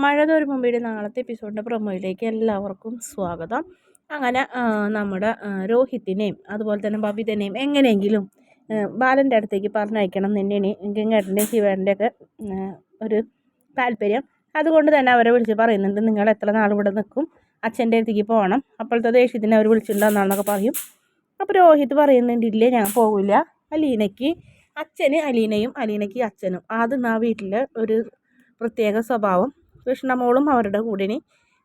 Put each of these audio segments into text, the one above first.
മഴ തോരും മുമ്പയുടെ നാളത്തെ എപ്പിസോഡിൻ്റെ പ്രൊമോയിലേക്ക് എല്ലാവർക്കും സ്വാഗതം. അങ്ങനെ നമ്മുടെ രോഹിത്തിനെയും അതുപോലെ തന്നെ ബബിതനെയും എങ്ങനെയെങ്കിലും ബാലൻ്റെ അടുത്തേക്ക് പറഞ്ഞയക്കണം തന്നെയാണ് ഗംഗേട്ടൻ്റെയും ശിവേട്ടൻ്റെ ഒക്കെ ഒരു താല്പര്യം. അതുകൊണ്ട് തന്നെ അവരെ വിളിച്ച് പറയുന്നുണ്ട്, നിങ്ങൾ എത്ര നാൾ ഇവിടെ നിൽക്കും, അച്ഛൻ്റെ അടുത്തേക്ക് പോകണം, അപ്പോഴത്തെ ദേഷ്യത്തിന് അവർ വിളിച്ചിട്ടുണ്ടെന്നാണെന്നൊക്കെ പറയും. അപ്പോൾ രോഹിത് പറയുന്നുണ്ടില്ലേ, ഞാൻ പോകില്ല, അലീനയ്ക്ക് അച്ഛന് അലീനയും അലീനയ്ക്ക് അച്ഛനും അത് ആ വീട്ടിലെ ഒരു പ്രത്യേക സ്വഭാവം. കൃഷ്ണമോളും അവരുടെ കൂടെ ഇനി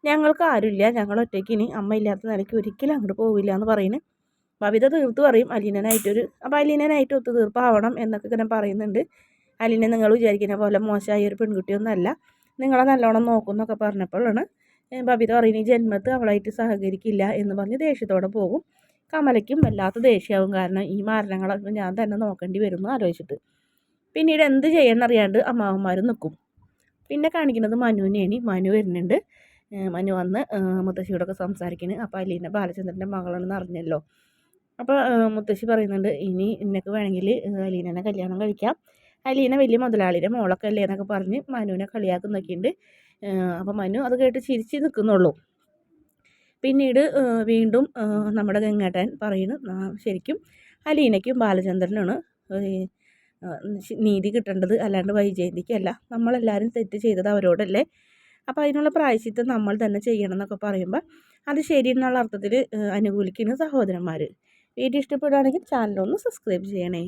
ഞങ്ങൾക്ക് ആരുമില്ല, ഞങ്ങൾ ഒറ്റയ്ക്ക് ഇനി അമ്മ ഇല്ലാത്ത നിലയ്ക്ക് ഒരിക്കലും അങ്ങോട്ട് പോവില്ല എന്ന് പറയുന്നു. ബബിത തീർത്ത് പറയും അപ്പോൾ അലീനനായിട്ട് ഒത്തുതീർപ്പാവണം എന്നൊക്കെ ഇങ്ങനെ പറയുന്നുണ്ട്. അലീന നിങ്ങൾ വിചാരിക്കുന്ന പോലെ മോശമായ ഒരു പെൺകുട്ടിയൊന്നുമല്ല, നിങ്ങളെ നല്ലോണം നോക്കുന്നൊക്കെ പറഞ്ഞപ്പോഴാണ് ബബിത പറയുന്നത് ജന്മത്ത് അവളായിട്ട് സഹകരിക്കില്ല എന്ന് പറഞ്ഞ് ദേഷ്യത്തോടെ പോകും. കമലയ്ക്കും വല്ലാത്ത ദേഷ്യമാവും, കാരണം ഈ മരണങ്ങളൊക്കെ ഞാൻ തന്നെ നോക്കേണ്ടി വരുമെന്ന് ആലോചിച്ചിട്ട്. പിന്നീട് എന്ത് ചെയ്യാനറിയാണ്ട് അമ്മാവന്മാരും നിൽക്കും. പിന്നെ കാണിക്കുന്നത് മനുവിനെയാണ്. മനു വരുന്നുണ്ട്. മനു വന്ന് മുത്തശ്ശിയോടൊക്കെ സംസാരിക്കുന്നത്. അപ്പോൾ അലീന ബാലചന്ദ്രൻ്റെ മകളാണെന്ന് അറിഞ്ഞല്ലോ. അപ്പോൾ മുത്തശ്ശി പറയുന്നുണ്ട്, ഇനി ഇന്നൊക്കെ വേണമെങ്കിൽ അലീനനെ കല്യാണം കഴിക്കാം, അലീന വലിയ മുതലാളിയുടെ മോളൊക്കെ അല്ലേ എന്നൊക്കെ പറഞ്ഞ് മനുവിനെ കളിയാക്കുന്നൊക്കെയുണ്ട്. അപ്പോൾ മനു അത് കേട്ട് ചിരിച്ച് നിൽക്കുന്നുള്ളൂ. പിന്നീട് വീണ്ടും നമ്മുടെ ഗംഗേട്ടൻ പറയുന്നു, ശരിക്കും അലീനയ്ക്കും ബാലചന്ദ്രനാണ് നീതി കിട്ടേണ്ടത്, അല്ലാണ്ട് വൈജയന്തിക്കല്ല, നമ്മളെല്ലാവരും തെറ്റ് ചെയ്തത് അവരോടല്ലേ, അപ്പോൾ അതിനുള്ള പ്രായശ്ചിത്തം നമ്മൾ തന്നെ ചെയ്യണം എന്നൊക്കെ പറയുമ്പോൾ അത് ശരിയെന്നുള്ള അർത്ഥത്തിൽ അനുകൂലിക്കുന്ന സഹോദരന്മാർ. വീഡിയോ ഇഷ്ടപ്പെടുകയാണെങ്കിൽ ചാനലൊന്ന് സബ്സ്ക്രൈബ് ചെയ്യണേ.